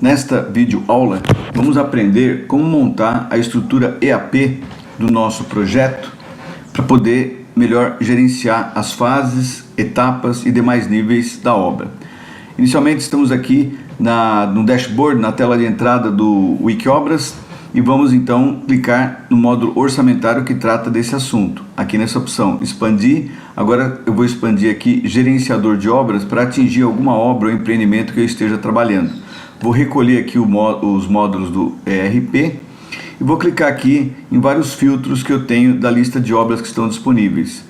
Nesta videoaula, vamos aprender como montar a estrutura EAP do nosso projeto para poder melhor gerenciar as fases, etapas e demais níveis da obra. Inicialmente estamos aqui no dashboard, na tela de entrada do Wikiobras, e vamos então clicar no módulo orçamentário que trata desse assunto. Aqui nessa opção expandir, agora eu vou expandir aqui gerenciador de obras para atingir alguma obra ou empreendimento que eu esteja trabalhando. Vou recolher aqui os módulos do ERP e vou clicar aqui em vários filtros que eu tenho da lista de obras que estão disponíveis.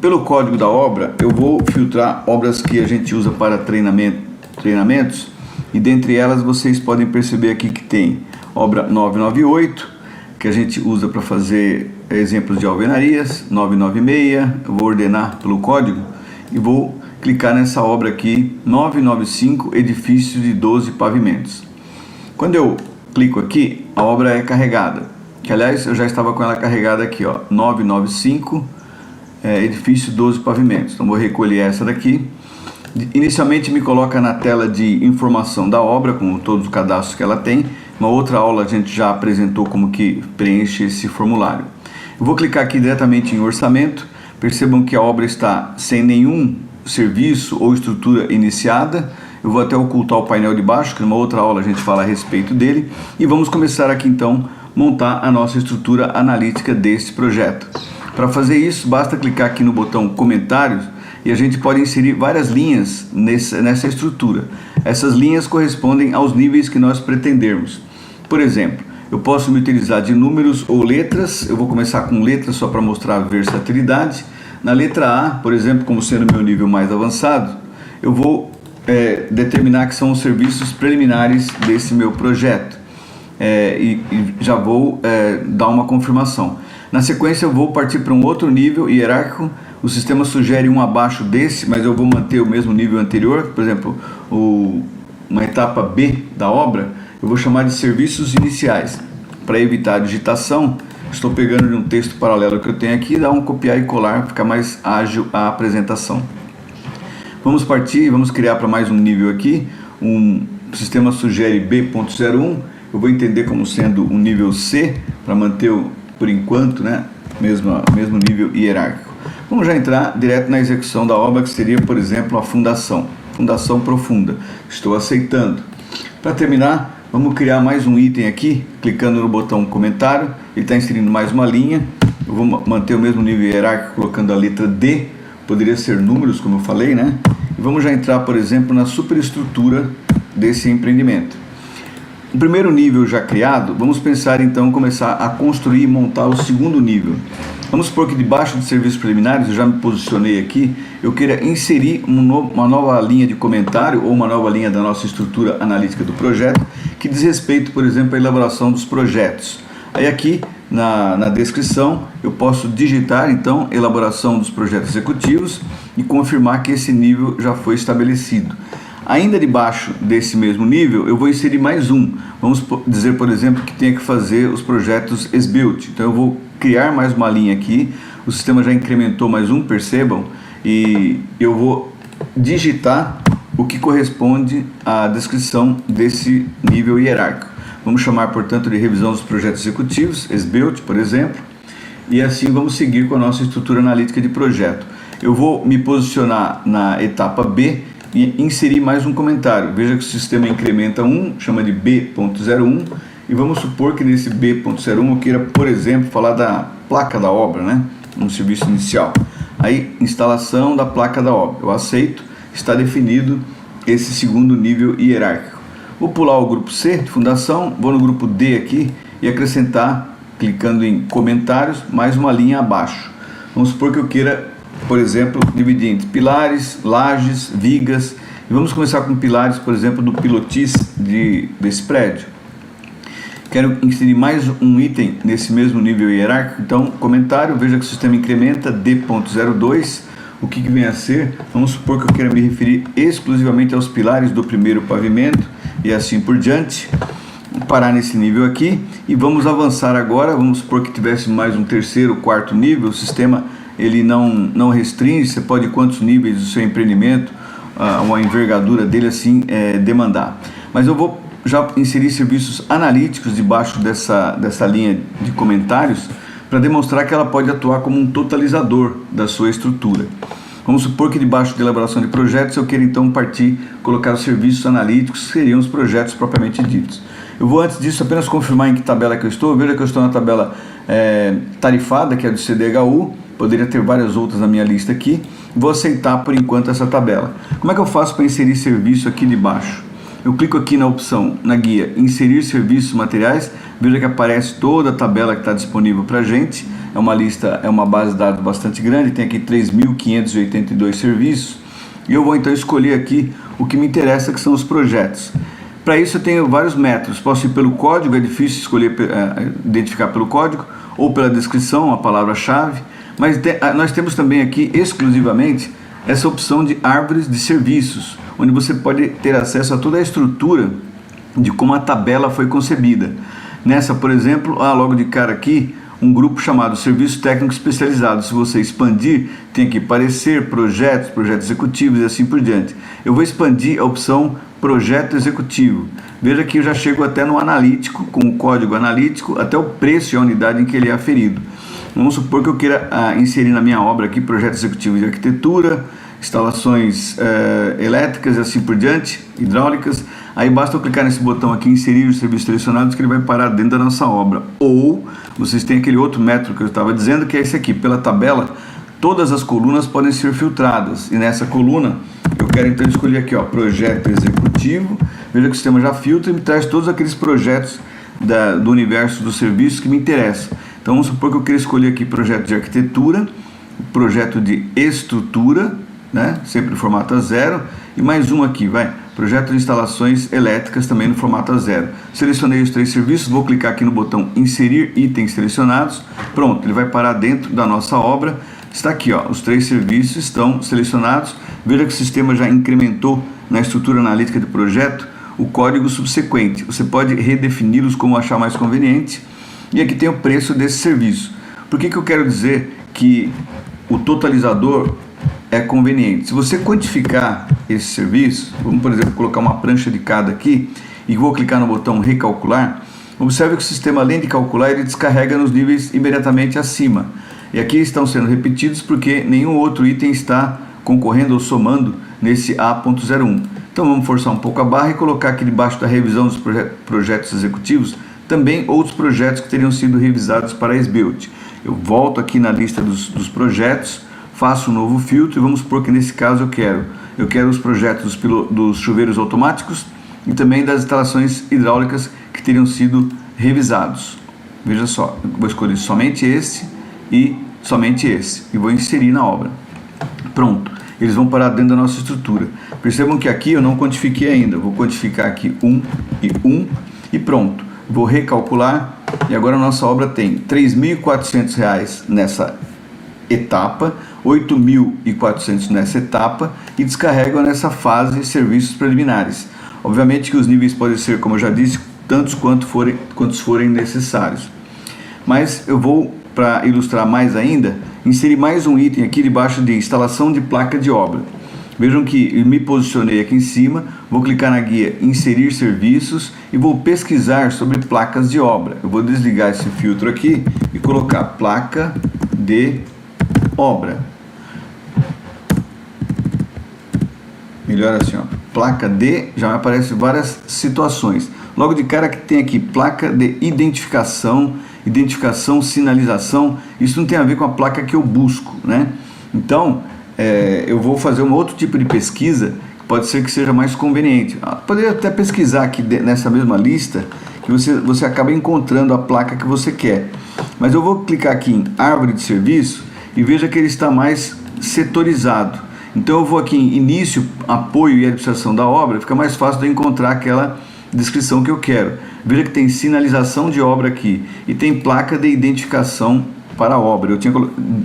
Pelo código da obra, eu vou filtrar obras que a gente usa para treinamentos, e dentre elas vocês podem perceber aqui que tem obra 998, que a gente usa para fazer exemplos de alvenarias, 996, eu vou ordenar pelo código e vou clicar nessa obra aqui, 995, edifício de 12 pavimentos. Quando eu clico aqui, a obra é carregada, que aliás eu já estava com ela carregada aqui, ó, 995, edifício 12 pavimentos. Então vou recolher essa daqui. Inicialmente me coloca na tela de informação da obra, com todos os cadastros que ela tem. Uma outra aula a gente já apresentou como que preenche esse formulário. Eu vou clicar aqui diretamente em orçamento. Percebam que a obra está sem nenhum serviço ou estrutura iniciada. Eu vou até ocultar o painel de baixo, que numa outra aula a gente fala a respeito dele. E vamos começar aqui então montar a nossa estrutura analítica deste projeto. Para fazer isso, basta clicar aqui no botão comentários e a gente pode inserir várias linhas nessa estrutura. Essas linhas correspondem aos níveis que nós pretendermos. Por exemplo, eu posso me utilizar de números ou letras. Eu vou começar com letras só para mostrar a versatilidade. Na letra A, por exemplo, como sendo meu nível mais avançado, eu vou determinar que são os serviços preliminares desse meu projeto. E já vou dar uma confirmação. Na sequência eu vou partir para um outro nível hierárquico. O sistema sugere um abaixo desse, mas eu vou manter o mesmo nível anterior. Por exemplo, uma etapa B da obra, eu vou chamar de serviços iniciais. Para evitar a digitação, estou pegando de um texto paralelo que eu tenho aqui, dá um copiar e colar, fica mais ágil a apresentação. Vamos partir, vamos criar para mais um nível aqui. O sistema sugere B.01, eu vou entender como sendo um nível C, para manter, por enquanto, mesmo nível hierárquico. Vamos já entrar direto na execução da obra, que seria, por exemplo, a fundação profunda. Estou aceitando. Para terminar, vamos criar mais um item aqui, clicando no botão comentário. Ele está inserindo mais uma linha. Eu vou manter o mesmo nível hierárquico, colocando a letra D. Poderia ser números, como eu falei, né? E vamos já entrar, por exemplo, na superestrutura desse empreendimento. O primeiro nível já criado, vamos pensar então em começar a construir e montar o segundo nível. Vamos supor que debaixo de serviços preliminares, eu já me posicionei aqui, eu queira inserir uma nova linha de comentário ou uma nova linha da nossa estrutura analítica do projeto, que diz respeito, por exemplo, à elaboração dos projetos. Aí aqui na descrição eu posso digitar então elaboração dos projetos executivos e confirmar que esse nível já foi estabelecido. Ainda debaixo desse mesmo nível, eu vou inserir mais um. Vamos dizer, por exemplo, que tenha que fazer os projetos SBuilt. Então eu vou criar mais uma linha aqui. O sistema já incrementou mais um, percebam. E eu vou digitar o que corresponde à descrição desse nível hierárquico. Vamos chamar, portanto, de revisão dos projetos executivos, SBuilt, por exemplo. E assim vamos seguir com a nossa estrutura analítica de projeto. Eu vou me posicionar na etapa B e inserir mais um comentário. Veja que o sistema incrementa 1, chama de B.01, e vamos supor que nesse B.01 eu queira, por exemplo, falar da placa da obra, né? Um serviço inicial. Aí, instalação da placa da obra. Eu aceito, está definido esse segundo nível hierárquico. Vou pular o grupo C de fundação, vou no grupo D aqui e acrescentar, clicando em comentários, mais uma linha abaixo. Vamos supor que eu queira, por exemplo, dividir entre pilares, lajes, vigas, e vamos começar com pilares, por exemplo, do pilotis desse prédio. Quero inserir mais um item nesse mesmo nível hierárquico, então comentário, veja que o sistema incrementa D.02, o que vem a ser? Vamos supor que eu queira me referir exclusivamente aos pilares do primeiro pavimento e assim por diante. Vou parar nesse nível aqui e vamos avançar agora. Vamos supor que tivesse mais um terceiro, quarto nível. O sistema ele não restringe, você pode quantos níveis do seu empreendimento, uma envergadura dele assim demandar. Mas eu vou já inseri serviços analíticos debaixo dessa linha de comentários para demonstrar que ela pode atuar como um totalizador da sua estrutura. Vamos supor que debaixo de elaboração de projetos eu queira então colocar os serviços analíticos, que seriam os projetos propriamente ditos. Eu vou antes disso apenas confirmar em que tabela que eu estou. Veja que eu estou na tabela tarifada, que é do CDHU, poderia ter várias outras na minha lista aqui. Vou aceitar por enquanto essa tabela. Como é que eu faço para inserir serviço aqui debaixo? Eu clico aqui na opção, na guia, inserir serviços materiais, veja que aparece toda a tabela que está disponível para a gente. É uma lista, é uma base de dados bastante grande, tem aqui 3.582 serviços. E eu vou então escolher aqui o que me interessa, que são os projetos. Para isso eu tenho vários métodos, posso ir pelo código, é difícil escolher, identificar pelo código, ou pela descrição, a palavra-chave, mas nós temos também aqui exclusivamente essa opção de árvores de serviços, onde você pode ter acesso a toda a estrutura de como a tabela foi concebida. Nessa, por exemplo, há logo de cara aqui um grupo chamado Serviços Técnicos Especializados. Se você expandir, tem aqui parecer, projetos, projetos executivos e assim por diante. Eu vou expandir a opção Projeto Executivo. Veja que eu já chego até no analítico, com o código analítico, até o preço e a unidade em que ele é aferido. Vamos supor que eu queira inserir na minha obra aqui projeto executivo de arquitetura, instalações elétricas e assim por diante, hidráulicas. Aí basta eu clicar nesse botão aqui, inserir os serviços selecionados, que ele vai parar dentro da nossa obra. Ou vocês têm aquele outro método que eu estava dizendo, que é esse aqui. Pela tabela, todas as colunas podem ser filtradas. E nessa coluna, eu quero então escolher aqui, ó, projeto executivo. Veja que o sistema já filtra e me traz todos aqueles projetos do universo dos serviços que me interessam. Então vamos supor que eu queira escolher aqui projeto de arquitetura, projeto de estrutura, né? Sempre no formato A0, e mais um aqui, projeto de instalações elétricas também no formato A0. Selecionei os 3 serviços, vou clicar aqui no botão inserir itens selecionados. Pronto, ele vai parar dentro da nossa obra. Está aqui, ó, os 3 serviços estão selecionados. Veja que o sistema já incrementou na estrutura analítica do projeto o código subsequente. Você pode redefini-los como achar mais conveniente. E aqui tem o preço desse serviço. Por que eu quero dizer que o totalizador é conveniente? Se você quantificar esse serviço, vamos, por exemplo, colocar uma prancha de cada aqui e vou clicar no botão recalcular, observe que o sistema, além de calcular, ele descarrega nos níveis imediatamente acima. E aqui estão sendo repetidos porque nenhum outro item está concorrendo ou somando nesse A.01. Então vamos forçar um pouco a barra e colocar aqui debaixo da revisão dos projetos executivos também outros projetos que teriam sido revisados para a SBuild. Eu volto aqui na lista dos projetos, faço um novo filtro e vamos supor que nesse caso eu quero os projetos dos chuveiros automáticos e também das instalações hidráulicas que teriam sido revisados. Veja só, eu vou escolher somente esse e somente esse e vou inserir na obra. Pronto, eles vão parar dentro da nossa estrutura. Percebam que aqui eu não quantifiquei ainda, vou quantificar aqui 1 e 1 e pronto. Vou recalcular e agora a nossa obra tem R$ 3.400 nessa etapa, R$ 8.400 nessa etapa e descarregam nessa fase serviços preliminares. Obviamente que os níveis podem ser, como eu já disse, tantos quantos forem necessários. Mas eu vou, para ilustrar mais ainda, inserir mais um item aqui debaixo de instalação de placa de obra. Vejam que eu me posicionei aqui em cima, vou clicar na guia inserir serviços e vou pesquisar sobre placas de obra. Eu vou desligar esse filtro aqui e colocar placa de obra. Melhor assim, ó, placa de, já me aparecem várias situações. Logo de cara que tem aqui placa de identificação, sinalização, isso não tem a ver com a placa que eu busco, né? Então, eu vou fazer um outro tipo de pesquisa, que pode ser que seja mais conveniente. Poderia até pesquisar aqui nessa mesma lista, que você acaba encontrando a placa que você quer. Mas eu vou clicar aqui em árvore de serviço e veja que ele está mais setorizado. Então eu vou aqui em início, apoio e administração da obra, fica mais fácil de eu encontrar aquela descrição que eu quero. Veja que tem sinalização de obra aqui e tem placa de identificação para a obra. Eu tinha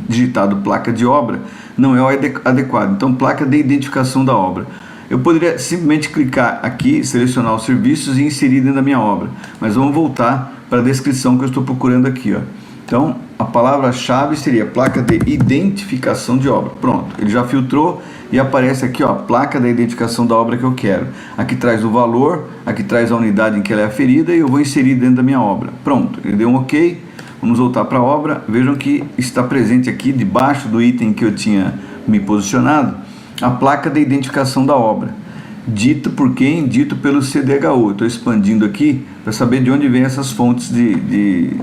digitado placa de obra, não é o adequado. Então, placa de identificação da obra. Eu poderia simplesmente clicar aqui, selecionar os serviços e inserir dentro da minha obra. Mas vamos voltar para a descrição que eu estou procurando aqui, ó. Então, a palavra-chave seria placa de identificação de obra. Pronto, ele já filtrou, e aparece aqui, ó, placa da identificação da obra que eu quero. Aqui traz o valor, aqui traz a unidade em que ela é aferida e eu vou inserir dentro da minha obra. Pronto, ele deu um ok. Vamos voltar para a obra. Vejam que está presente aqui, debaixo do item que eu tinha me posicionado, a placa da identificação da obra. Dito por quem? Dito pelo CDHU. Estou expandindo aqui para saber de onde vem essas fontes de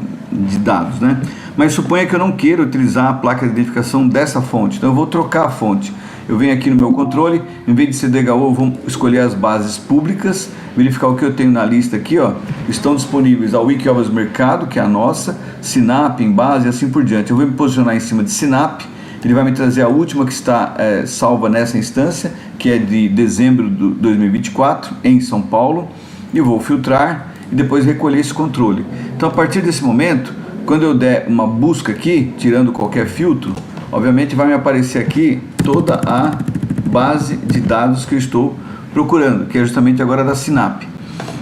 dados, né? Mas suponha que eu não queira utilizar a placa de identificação dessa fonte, então eu vou trocar a fonte. Eu venho aqui no meu controle, em vez de CDHU, eu vou escolher as bases públicas, verificar o que eu tenho na lista aqui, ó. Estão disponíveis a Wikiobras Mercado, que é a nossa, Sinap, Embase e assim por diante. Eu vou me posicionar em cima de Sinap. Ele vai me trazer a última que está salva nessa instância, que é de dezembro de 2024, em São Paulo, e vou filtrar e depois recolher esse controle. Então, a partir desse momento, quando eu der uma busca aqui, tirando qualquer filtro, obviamente vai me aparecer aqui toda a base de dados que eu estou procurando, que é justamente agora da Sinap.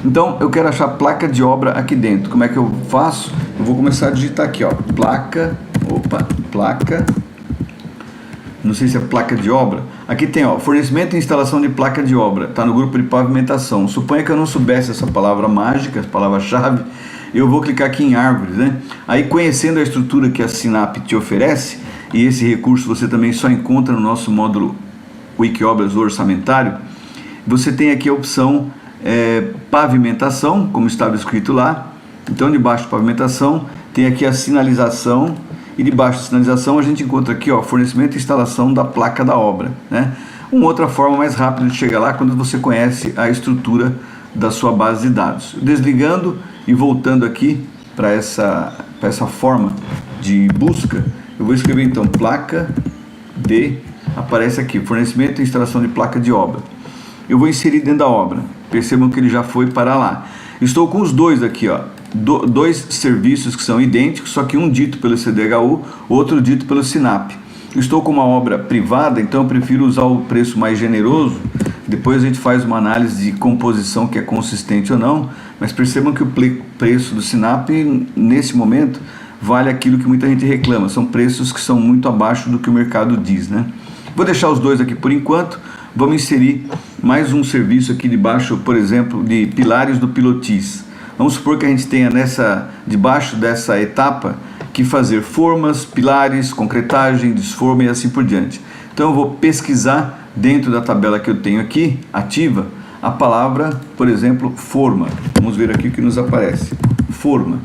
Então, eu quero achar a placa de obra aqui dentro. Como é que eu faço? Eu vou começar a digitar aqui, ó, placa, não sei se é placa de obra. Aqui tem, ó, fornecimento e instalação de placa de obra. Está no grupo de pavimentação. Suponha que eu não soubesse essa palavra mágica, essa palavra-chave. Eu vou clicar aqui em árvores, né? Aí, conhecendo a estrutura que a Sinap te oferece, e esse recurso você também só encontra no nosso módulo Wikiobras orçamentário, você tem aqui a opção pavimentação, como estava escrito lá. Então, debaixo de pavimentação, tem aqui a sinalização. E debaixo da sinalização a gente encontra aqui, ó, fornecimento e instalação da placa da obra, né? Uma outra forma mais rápida de chegar lá quando você conhece a estrutura da sua base de dados. Desligando e voltando aqui para essa forma de busca, eu vou escrever então placa de, aparece aqui, fornecimento e instalação de placa de obra. Eu vou inserir dentro da obra. Percebam que ele já foi para lá. Estou com os dois aqui, ó. Dois serviços que são idênticos, só que um dito pelo CDHU, outro dito pelo Sinap. Estou com uma obra privada, então eu prefiro usar o preço mais generoso. Depois a gente faz uma análise de composição que é consistente ou não, mas percebam que o preço do Sinap, nesse momento, vale aquilo que muita gente reclama. São preços que são muito abaixo do que o mercado diz, né? Vou deixar os dois aqui por enquanto. Vamos inserir mais um serviço aqui debaixo, por exemplo, de pilares do Pilotis. Vamos supor que a gente tenha debaixo dessa etapa que fazer formas, pilares, concretagem, desforma e assim por diante. Então eu vou pesquisar dentro da tabela que eu tenho aqui, ativa, a palavra, por exemplo, forma. Vamos ver aqui o que nos aparece. Forma.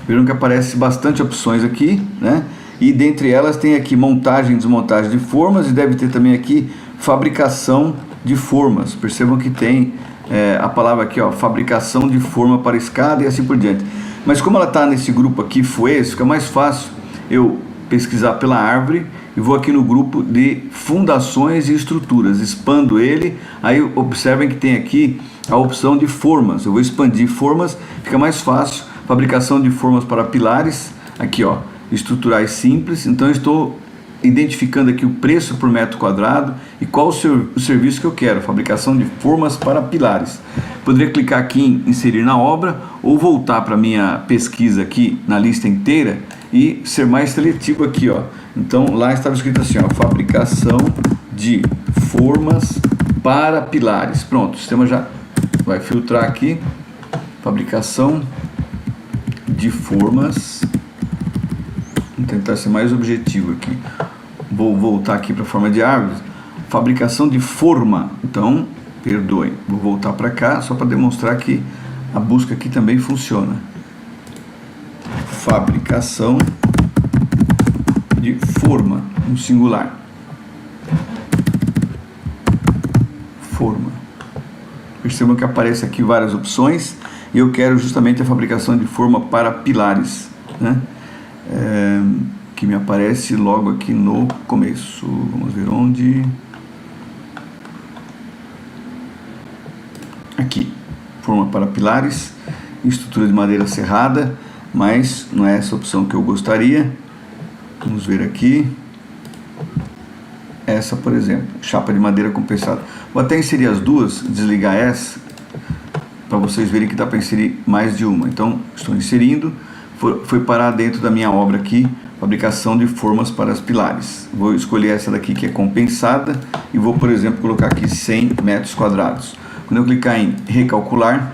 Viram que aparece bastante opções aqui, né? E dentre elas tem aqui montagem e desmontagem de formas e deve ter também aqui fabricação de formas. Percebam que tem a palavra aqui, ó, fabricação de forma para escada e assim por diante. Mas como ela está nesse grupo aqui, fica mais fácil eu pesquisar pela árvore e vou aqui no grupo de fundações e estruturas, expando ele, aí observem que tem aqui a opção de formas. Eu vou expandir formas, fica mais fácil, fabricação de formas para pilares, aqui, ó, estruturais simples. Então eu estou identificando aqui o preço por metro quadrado e qual o serviço que eu quero, fabricação de formas para pilares. Poderia clicar aqui em inserir na obra ou voltar para a minha pesquisa aqui na lista inteira e ser mais seletivo aqui, ó. Então lá estava escrito assim, ó, fabricação de formas para pilares. Pronto, o sistema já vai filtrar aqui, fabricação de formas. Vou tentar ser mais objetivo aqui. Vou voltar aqui para a forma de árvores. Fabricação de forma. Então, perdoem. Vou voltar para cá só para demonstrar que a busca aqui também funciona. Fabricação de forma, no singular. Forma. Percebam que aparece aqui várias opções e eu quero justamente a fabricação de forma para pilares, né? Que me aparece logo aqui no começo. Vamos ver onde. Aqui, forma para pilares, estrutura de madeira serrada, mas não é essa opção que eu gostaria. Vamos ver aqui. Essa, por exemplo, chapa de madeira compensada. Vou até inserir as duas, desligar essa, para vocês verem que dá para inserir mais de uma. Então, estou inserindo. Foi parar dentro da minha obra aqui, fabricação de formas para as pilares. Vou escolher essa daqui que é compensada e vou, por exemplo, colocar aqui 100 metros quadrados. Quando eu clicar em recalcular,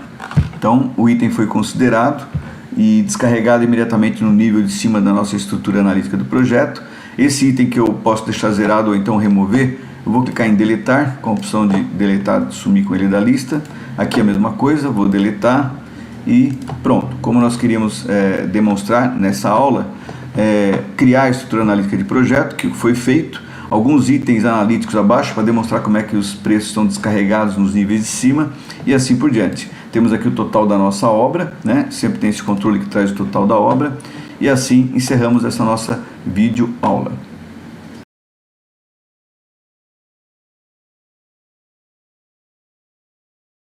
então o item foi considerado e descarregado imediatamente no nível de cima da nossa estrutura analítica do projeto. Esse item que eu posso deixar zerado ou então remover, eu vou clicar em deletar, com a opção de deletar, sumir com ele da lista. Aqui a mesma coisa, vou deletar e pronto. Como nós queríamos demonstrar nessa aula, criar a estrutura analítica de projeto, que foi feito, alguns itens analíticos abaixo para demonstrar como é que os preços são descarregados nos níveis de cima e assim por diante. Temos aqui o total da nossa obra, né? Sempre tem esse controle que traz o total da obra, e assim encerramos essa nossa vídeo aula.